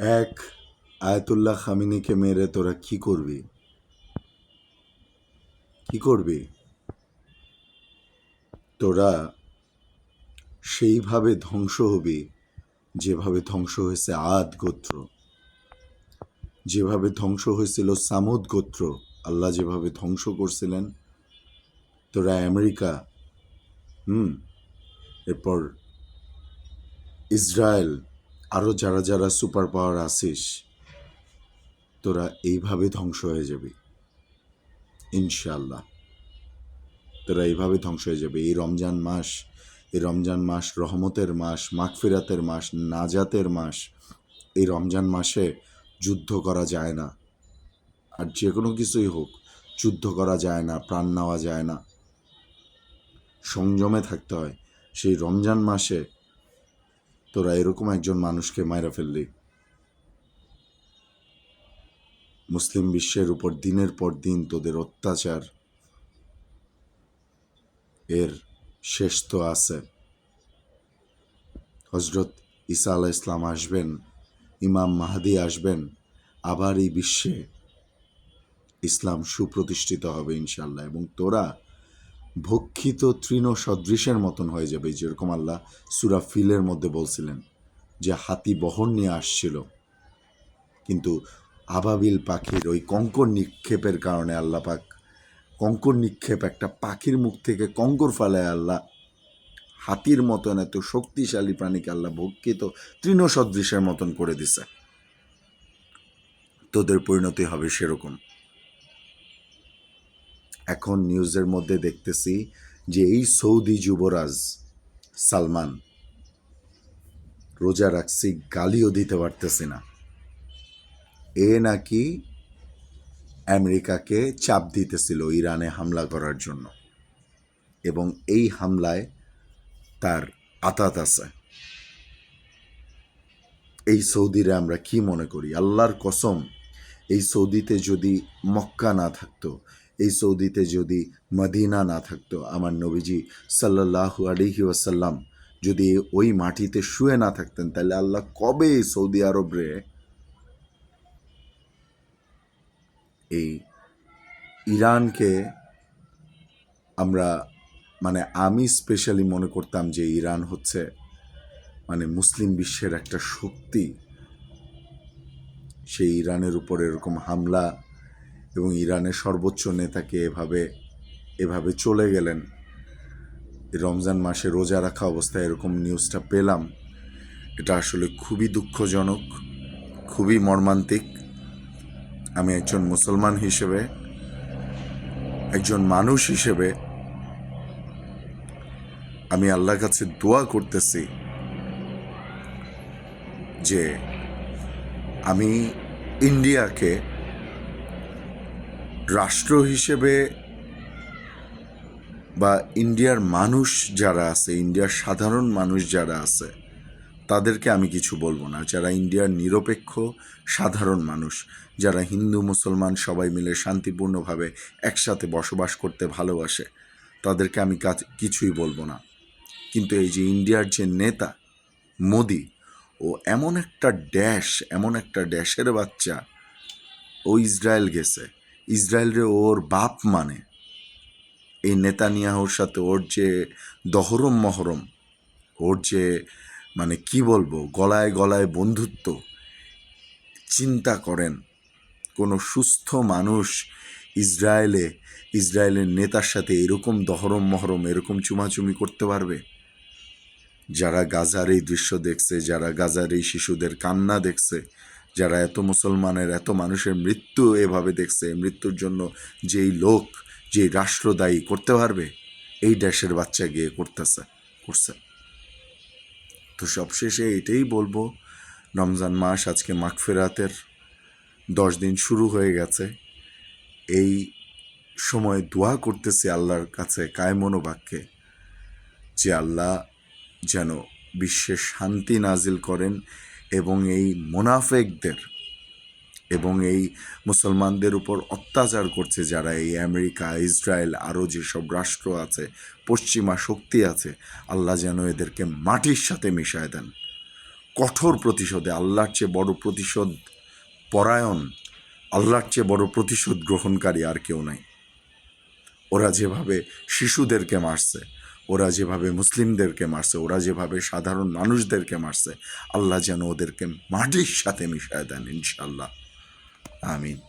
এক আয়াতুল্লাহ খামিনিকে মেরে তোরা কি করবি? কি করবি? তোরা সেইভাবে ধ্বংস হবি যেভাবে ধ্বংস হয়েছে আদ গোত্র, যেভাবে ধ্বংস হয়েছিল সামুদ গোত্র। আল্লাহ যেভাবে ধ্বংস করছিলেন, তোরা আমেরিকা, এরপর ইসরায়েল, আরও যারা যারা সুপার পাওয়ার আসিস, তোরা এইভাবে ধ্বংস হয়ে যাবি ইনশাআল্লাহ। তোরা এইভাবে ধ্বংস হয়ে যাবে। এই রমজান মাস রহমতের মাস, মাগফিরাতের মাস, নাজাতের মাস। এই রমজান মাসে যুদ্ধ করা যায় না, আর যে কোনো কিছুই হোক, যুদ্ধ করা যায় না, প্রাণ নেওয়া যায় না, সংযমে থাকতে হয়। সেই রমজান মাসে তোরা এরকম একজন মানুষকে মাইরা ফেললি। মুসলিম বিশ্বের উপর দিনের পর দিন তোদের অত্যাচার, এর শেষ তো আছে। হজরত ঈসা আলাইহিস ইসলাম আসবেন, ইমাম মাহদি আসবেন, আবার এই বিশ্বে ইসলাম সুপ্রতিষ্ঠিত হবে ইনশাল্লাহ। এবং তোরা ভক্ষিত তৃণ সদৃশের মতন হয়ে যাবে, যেরকম আল্লাহ সূরা ফিলের মধ্যে বলছিলেন যে হাতি বহর নিয়ে আসছিল, কিন্তু আবাবিল পাখির ওই কঙ্কর নিক্ষেপের কারণে আল্লাহ পাক, কঙ্কর নিক্ষেপ, একটা পাখির মুখ থেকে কঙ্কর ফালায় আল্লাহ হাতির মতন এত শক্তিশালী প্রাণীকে আল্লাহ ভক্ষিত তৃণ সদৃশের মতন করে দিছে। তোদের পরিণতি হবে সেরকম। এখন নিউজের মধ্যে দেখতেছি যে এই সৌদি যুবরাজ সালমান, রোজা রাখছি, গালিও দিতে পারতেছি না, এ নাকি আমেরিকাকে চাপ দিতেছিল ইরানে হামলা করার জন্য, এবং এই হামলায় তার আতাত আছে। এই সৌদিরে আমরা কি মনে করি? আল্লাহর কসম, এই সৌদিতে যদি মক্কা না থাকতো, এই সৌদিতে যদি মদিনা না থাকতো, আমার নবীজি সাল্লাল্লাহু আলাইহি ওয়াসাল্লাম যদি ওই মাটিতে শুয়ে না থাকতেন, তাহলে আল্লাহ কবে সৌদি আরবরে এই ইরানকে, আমরা আমি স্পেশালি মনে করতাম যে ইরান হচ্ছে মুসলিম বিশ্বের একটা শক্তি। সেই ইরানের উপর এরকম হামলা, এবং ইরানের সর্বোচ্চ নেতাকে এভাবে চলে গেলেন। রমজান মাসে রোজা রাখা অবস্থায় এরকম নিউজটা পেলাম। এটা আসলে খুবই দুঃখজনক, খুবই মর্মান্তিক। আমি একজন মুসলমান হিসেবে, একজন মানুষ হিসেবে আমি আল্লাহর কাছে দোয়া করতেছি যে আমি ইন্ডিয়াকে রাষ্ট্র হিসেবে, বা ইন্ডিয়ার মানুষ যারা আছে, ইন্ডিয়ার সাধারণ মানুষ যারা আছে, তাদেরকে আমি কিছু বলবো না। যারা ইন্ডিয়ার নিরপেক্ষ সাধারণ মানুষ, যারা হিন্দু মুসলমান সবাই মিলে শান্তিপূর্ণভাবে একসাথে বসবাস করতে ভালোবাসে, তাদেরকে আমি কিছুই বলবো না। কিন্তু এই যে ইন্ডিয়ার যে নেতা মোদি, ও এমন একটা ড্যাশের বাচ্চা, ও ইসরায়েল গেছে, ইসরায়েলরে ওর বাপ মানে। এই নেতানিয়াহুর সাথে ওর যে দহরম মহরম, ওর যে কি বলবো, গলায় গলায় বন্ধুত্ব। চিন্তা করেন, কোনো সুস্থ মানুষ ইসরায়েলের নেতার সাথে এরকম দহরম মহরম, এরকম চুমাচুমি করতে পারবে? যারা গাজার এই দৃশ্য দেখছে, যারা গাজার এই শিশুদের কান্না দেখছে, যারা এত মুসলমানের, এত মানুষের মৃত্যু এভাবে দেখছে, মৃত্যুর জন্য যেই রাষ্ট্র দায়ী করতে পারবে? এই দেশের বাচ্চা গিয়ে করছে। তো সবশেষে এটাই বলবো, রমজান মাস আজকে মাগফিরাতের 10 দিন শুরু হয়ে গেছে। এই সময় দোয়া করতেছি আল্লাহর কাছে কায়মনোবাক্যে যে আল্লাহ যেন বিশ্বে শান্তি নাজিল করেন, এবং এই মুনাফেকদের এবং এই মুসলমানদের উপর অত্যাচার করছে যারা, এই আমেরিকা, ইসরায়েল, আরও যেসব রাষ্ট্র আছে, পশ্চিমা শক্তি আছে, আল্লাহ যেন এদেরকে মাটির সাথে মিশায় দেন। কঠোর প্রতিশোধে, আল্লাহর চেয়ে বড় প্রতিশোধ পরায়ণ, আল্লাহর চেয়ে বড় প্রতিশোধ গ্রহণকারী আর কেউ নাই। ওরা যেভাবে শিশুদেরকে মারছে, ওরা যেভাবে মুসলিমদেরকে মারছে, ওরা যেভাবে সাধারণ মানুষদেরকে মারছে, আল্লাহ যেন ওদেরকে মাটির সাথে মিশায় দেন ইনশাল্লাহ। আমিন।